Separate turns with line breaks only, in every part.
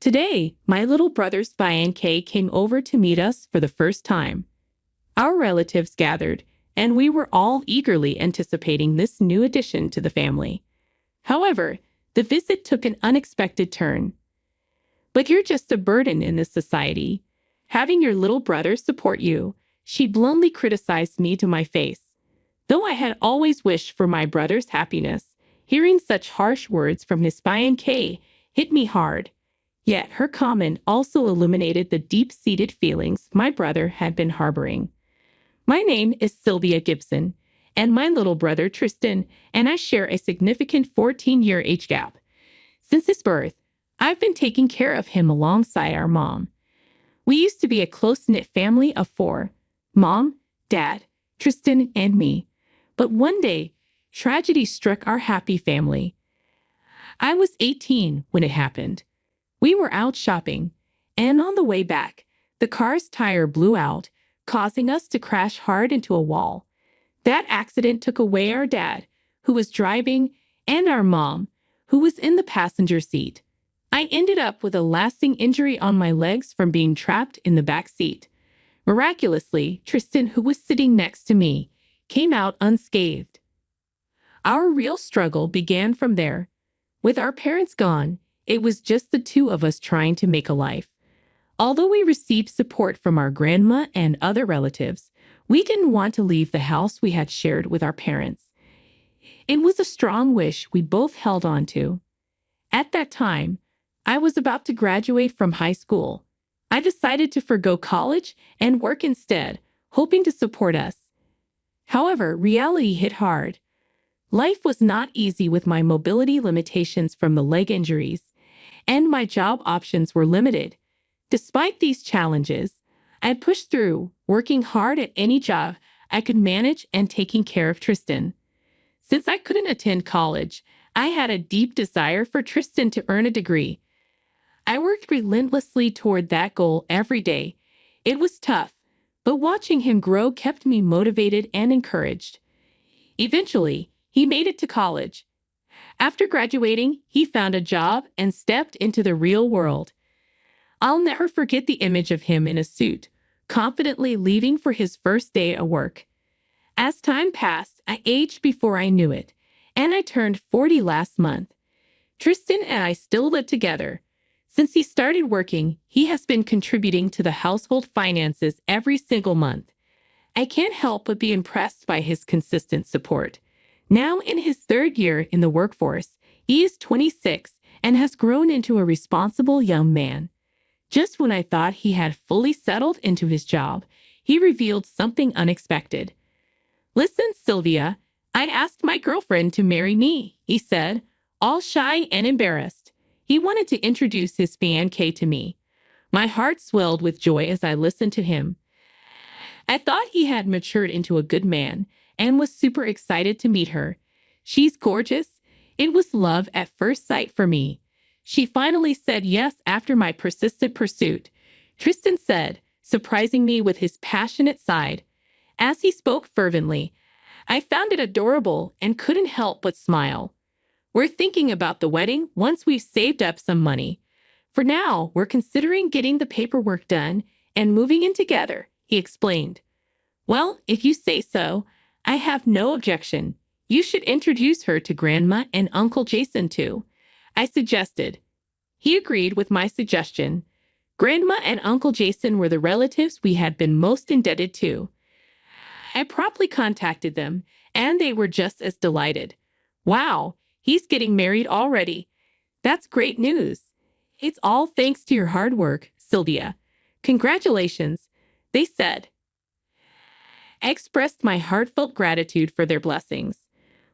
Today, my little brother's Fiancée came over to meet us for the first time. Our relatives gathered, and we were all eagerly anticipating this new addition to the family. However, the visit took an unexpected turn. "But you're just a burden in this society. Having your little brother support you," she bluntly criticized me to my face. Though I had always wished for my brother's happiness, hearing such harsh words from his Fiancée hit me hard. Yet her comment also illuminated the deep-seated feelings my brother had been harboring. My name is Sylvia Gibson, and my little brother Tristan and I share a significant 14-year age gap. Since his birth, I've been taking care of him alongside our mom. We used to be a close-knit family of 4: Mom, Dad, Tristan, and me. But one day, tragedy struck our happy family. I was 18 when it happened. We were out shopping, and on the way back, the car's tire blew out, causing us to crash hard into a wall. That accident took away our dad, who was driving, and our mom, who was in the passenger seat. I ended up with a lasting injury on my legs from being trapped in the back seat. Miraculously, Tristan, who was sitting next to me, came out unscathed. Our real struggle began from there. With our parents gone, it was just the two of us trying to make a life. Although we received support from our grandma and other relatives, we didn't want to leave the house we had shared with our parents. It was a strong wish we both held on to. At that time, I was about to graduate from high school. I decided to forgo college and work instead, hoping to support us. However, reality hit hard. Life was not easy with my mobility limitations from the leg injuries, and my job options were limited. Despite these challenges, I pushed through, working hard at any job I could manage and taking care of Tristan. Since I couldn't attend college, I had a deep desire for Tristan to earn a degree. I worked relentlessly toward that goal every day. It was tough, but watching him grow kept me motivated and encouraged. Eventually, he made it to college. After graduating, he found a job and stepped into the real world. I'll never forget the image of him in a suit, confidently leaving for his first day at work. As time passed, I aged before I knew it, and I turned 40 last month. Tristan and I still live together. Since he started working, he has been contributing to the household finances every single month. I can't help but be impressed by his consistent support. Now in his 3rd year in the workforce, he is 26 and has grown into a responsible young man. Just when I thought he had fully settled into his job, he revealed something unexpected. "Listen, Sylvia, I asked my girlfriend to marry me," he said, all shy and embarrassed. He wanted to introduce his fiancée to me. My heart swelled with joy as I listened to him. I thought he had matured into a good man and was super excited to meet her. She's gorgeous. It was love at first sight for me. She finally said yes after my persistent pursuit, Tristan said, surprising me with his passionate side. As he spoke fervently, I found it adorable and couldn't help but smile. "We're thinking about the wedding once we've saved up some money. For now, we're considering getting the paperwork done and moving in together," he explained. "Well, if you say so, I have no objection. You should introduce her to Grandma and Uncle Jason too," I suggested. He agreed with my suggestion. Grandma and Uncle Jason were the relatives we had been most indebted to. I promptly contacted them, and they were just as delighted. "Wow, he's getting married already. That's great news. It's all thanks to your hard work, Sylvia. Congratulations," they said. I expressed my heartfelt gratitude for their blessings.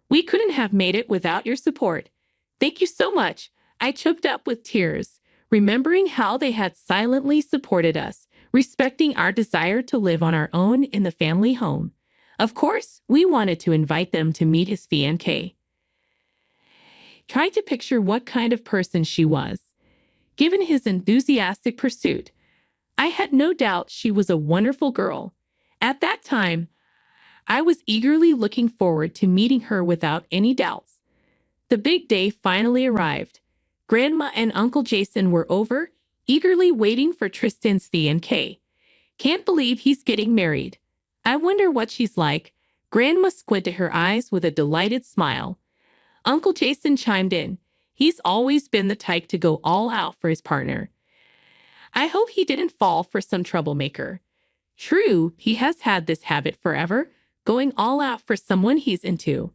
"We couldn't have made it without your support. Thank you so much." I choked up with tears, remembering how they had silently supported us, respecting our desire to live on our own in the family home. Of course, we wanted to invite them to meet his fiancée. Try to picture what kind of person she was. Given his enthusiastic pursuit, I had no doubt she was a wonderful girl. At that time, I was eagerly looking forward to meeting her without any doubts. The big day finally arrived. Grandma and Uncle Jason were over, eagerly waiting for Tristan's fiancée. Can't believe he's getting married. I wonder what she's like. Grandma squinted her eyes with a delighted smile. Uncle Jason chimed in. He's always been the type to go all out for his partner. I hope he didn't fall for some troublemaker. True, he has had this habit forever, going all out for someone he's into.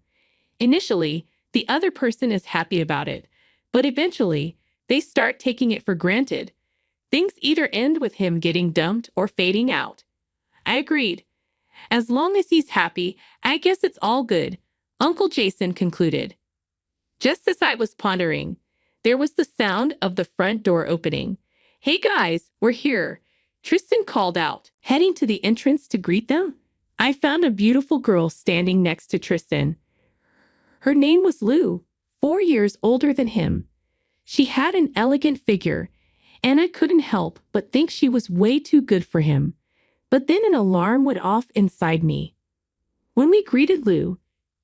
Initially, the other person is happy about it, but eventually, they start taking it for granted. Things either end with him getting dumped or fading out. I agreed. As long as he's happy, I guess it's all good, Uncle Jason concluded. Just as I was pondering, there was the sound of the front door opening. Hey guys, we're here, Tristan called out, heading to the entrance to greet them. I found a beautiful girl standing next to Tristan. Her name was Lou, 4 years older than him. She had an elegant figure, and I couldn't help but think she was way too good for him. But then an alarm went off inside me. When we greeted Lou,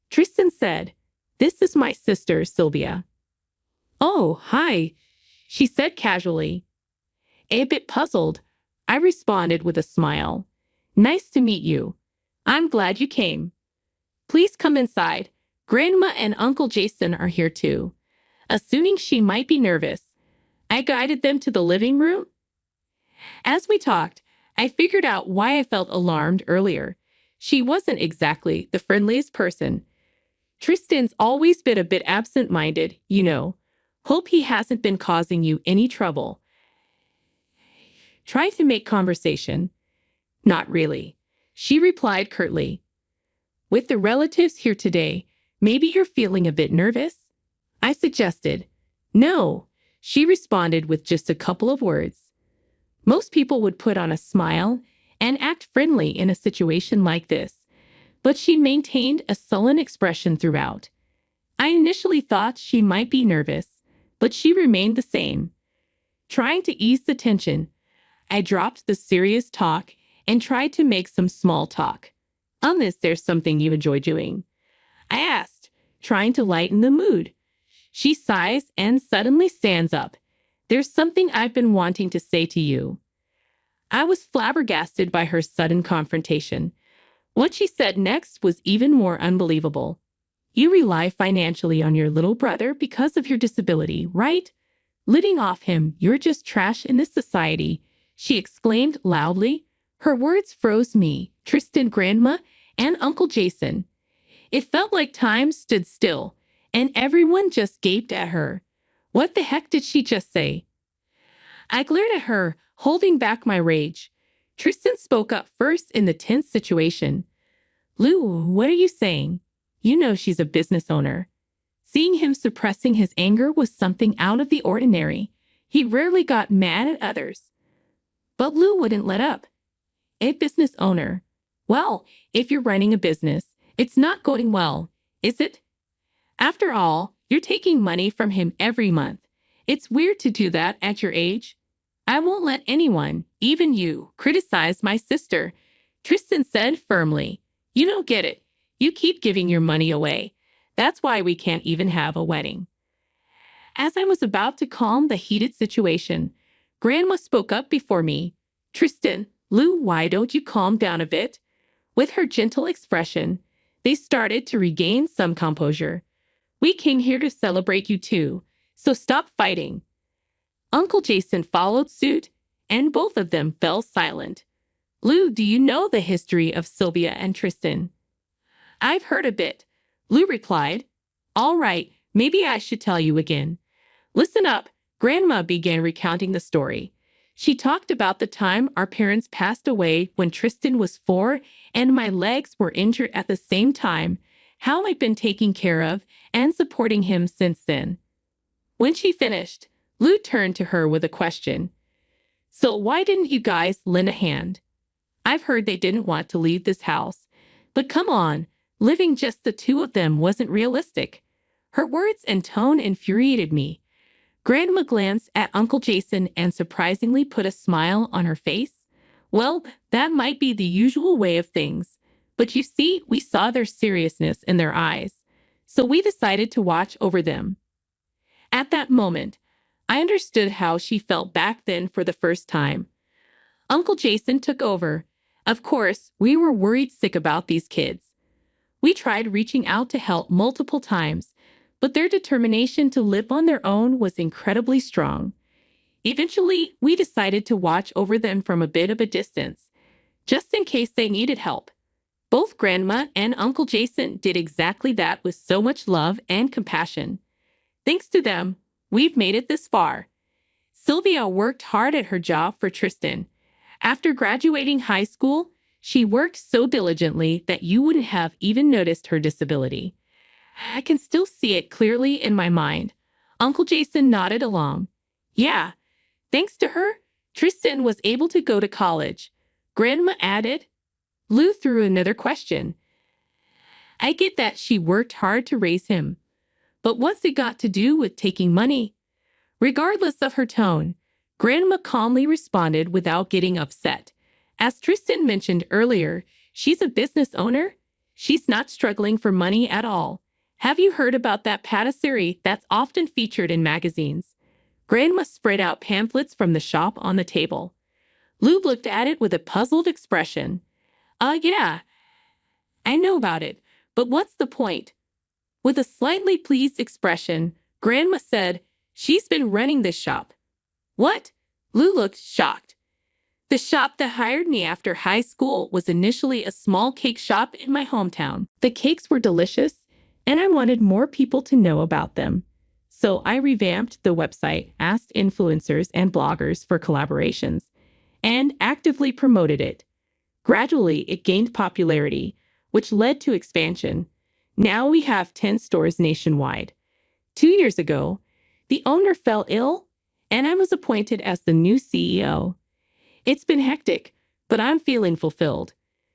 Tristan said, "This is my sister, Sylvia." "Oh, hi," she said casually. A bit puzzled, I responded with a smile. "Nice to meet you. I'm glad you came. Please come inside. Grandma and Uncle Jason are here too." Assuming she might be nervous, I guided them to the living room. As we talked, I figured out why I felt alarmed earlier. She wasn't exactly the friendliest person. Tristan's always been a bit absent-minded, you know. Hope he hasn't been causing you any trouble. Try to make conversation. Not really, she replied curtly. With the relatives here today, maybe you're feeling a bit nervous? I suggested. No, she responded with just a couple of words. Most people would put on a smile and act friendly in a situation like this, but she maintained a sullen expression throughout. I initially thought she might be nervous, but she remained the same. Trying to ease the tension, I dropped the serious talk and tried to make some small talk. "Unless there's something you enjoy doing?" I asked, trying to lighten the mood. She sighs and suddenly stands up. "There's something I've been wanting to say to you." I was flabbergasted by her sudden confrontation. What she said next was even more unbelievable. "You rely financially on your little brother because of your disability, right? Living off him, you're just trash in this society," she exclaimed loudly. Her words froze me, Tristan, Grandma, and Uncle Jason. It felt like time stood still, and everyone just gaped at her. What the heck did she just say? I glared at her, holding back my rage. Tristan spoke up first in the tense situation. "Lou, what are you saying? You know she's a business owner." Seeing him suppressing his anger was something out of the ordinary. He rarely got mad at others. But Lou wouldn't let up. "A business owner? Well, if you're running a business, it's not going well, is it? After all, you're taking money from him every month. It's weird to do that at your age. I won't let anyone, even you, criticize my sister," Tristan said firmly. "You don't get it. You keep giving your money away. That's why we can't even have a wedding." As I was about to calm the heated situation, Grandma spoke up before me. "Tristan, Lou, why don't you calm down a bit?" With her gentle expression, they started to regain some composure. "We came here to celebrate you too, so stop fighting." Uncle Jason followed suit, and both of them fell silent. "Lou, do you know the history of Sylvia and Tristan?" "I've heard a bit," Lou replied. "All right, maybe I should tell you again. Listen up." Grandma began recounting the story. She talked about the time our parents passed away when Tristan was 4 and my legs were injured at the same time, how I've been taking care of and supporting him since then. When she finished, Lou turned to her with a question. "So why didn't you guys lend a hand? I've heard they didn't want to leave this house. But come on, living just the two of them wasn't realistic." Her words and tone infuriated me. Grandma glanced at Uncle Jason and surprisingly put a smile on her face. "Well, that might be the usual way of things. But you see, we saw their seriousness in their eyes. So we decided to watch over them." At that moment, I understood how she felt back then for the first time. Uncle Jason took over. Of course, we were worried sick about these kids. We tried reaching out to help multiple times, but their determination to live on their own was incredibly strong. Eventually, we decided to watch over them from a bit of a distance, just in case they needed help. Both Grandma and Uncle Jason did exactly that with so much love and compassion. Thanks to them, we've made it this far. Sylvia worked hard at her job for Tristan. After graduating high school, she worked so diligently that you wouldn't have even noticed her disability. I can still see it clearly in my mind. Uncle Jason nodded along. Yeah, thanks to her, Tristan was able to go to college. Grandma added. Lou threw another question. I get that she worked hard to raise him, but what's it got to do with taking money? Regardless of her tone, Grandma calmly responded without getting upset. As Tristan mentioned earlier, she's a business owner. She's not struggling for money at all. Have you heard about that patisserie that's often featured in magazines? Grandma spread out pamphlets from the shop on the table. Lou looked at it with a puzzled expression. Yeah, I know about it, but what's the point? With a slightly pleased expression, Grandma said, she's been running this shop. What? Lou looked shocked. The shop that hired me after high school was initially a small cake shop in my hometown. The cakes were delicious, and I wanted more people to know about them. So I revamped the website, asked influencers and bloggers for collaborations, and actively promoted it. Gradually, it gained popularity, which led to expansion. Now we have 10 stores nationwide. 2 years ago, the owner fell ill, and I was appointed as the new CEO. It's been hectic, but I'm feeling fulfilled.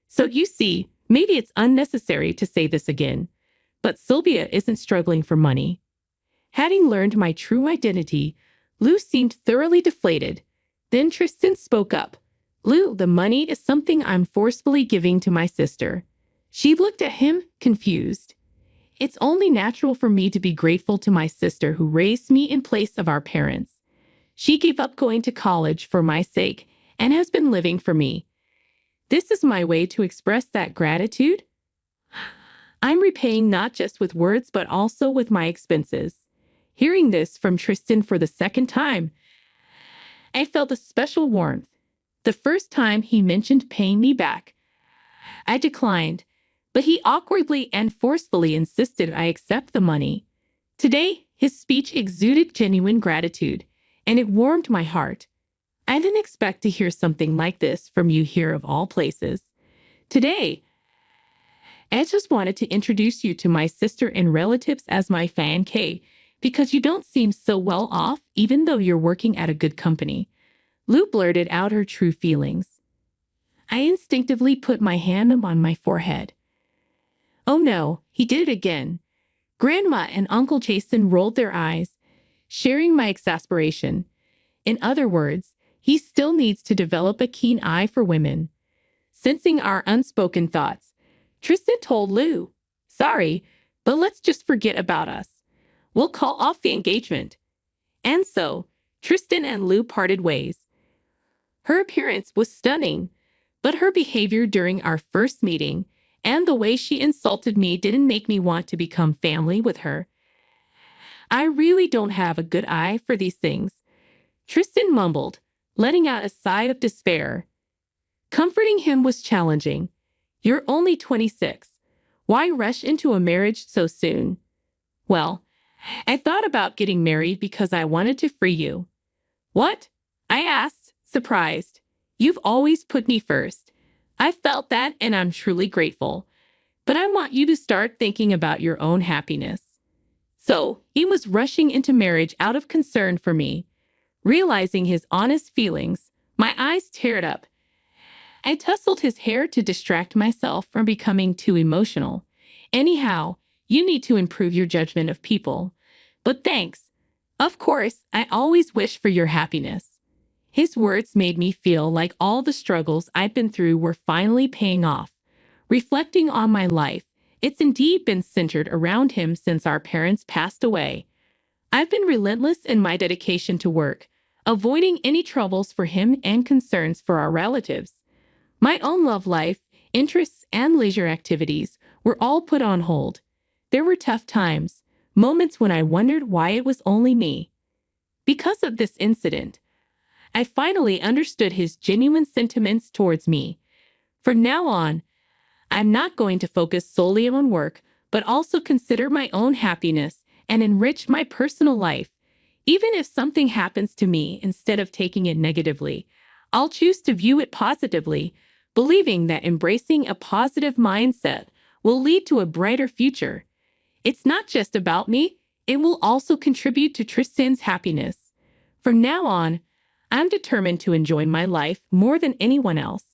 So you see, maybe it's unnecessary to say this again, but Sylvia isn't struggling for money. Having learned my true identity, Lou seemed thoroughly deflated. Then Tristan spoke up. Lou, the money is something I'm forcefully giving to my sister. She looked at him, confused. It's only natural for me to be grateful to my sister who raised me in place of our parents. She gave up going to college for my sake and has been living for me. This is my way to express that gratitude. I'm repaying not just with words but also with my expenses. Hearing this from Tristan for the second time, I felt a special warmth. The first time he mentioned paying me back, I declined, but he awkwardly and forcefully insisted I accept the money. Today, his speech exuded genuine gratitude, and it warmed my heart. I didn't expect to hear something like this from you here of all places. Today, I just wanted to introduce you to my sister and relatives as my fiancée, because you don't seem so well off even though you're working at a good company. Lou blurted out her true feelings. I instinctively put my hand on my forehead. Oh no, he did it again. Grandma and Uncle Jason rolled their eyes, sharing my exasperation. In other words, he still needs to develop a keen eye for women. Sensing our unspoken thoughts, Tristan told Lou, sorry, but let's just forget about us. We'll call off the engagement. And so, Tristan and Lou parted ways. Her appearance was stunning, but her behavior during our first meeting and the way she insulted me didn't make me want to become family with her. I really don't have a good eye for these things, Tristan mumbled, letting out a sigh of despair. Comforting him was challenging. You're only 26. Why rush into a marriage so soon? Well, I thought about getting married because I wanted to free you. What? I asked, surprised. You've always put me first. I felt that and I'm truly grateful. But I want you to start thinking about your own happiness. So, he was rushing into marriage out of concern for me. Realizing his honest feelings, my eyes teared up. I tousled his hair to distract myself from becoming too emotional. Anyhow, you need to improve your judgment of people. But thanks. Of course, I always wish for your happiness. His words made me feel like all the struggles I'd been through were finally paying off. Reflecting on my life, it's indeed been centered around him since our parents passed away. I've been relentless in my dedication to work, avoiding any troubles for him and concerns for our relatives. My own love life, interests, and leisure activities were all put on hold. There were tough times, moments when I wondered why it was only me. Because of this incident, I finally understood his genuine sentiments towards me. From now on, I'm not going to focus solely on work, but also consider my own happiness and enrich my personal life. Even if something happens to me, instead of taking it negatively, I'll choose to view it positively, believing that embracing a positive mindset will lead to a brighter future. It's not just about me, it will also contribute to Tristan's happiness. From now on, I'm determined to enjoy my life more than anyone else.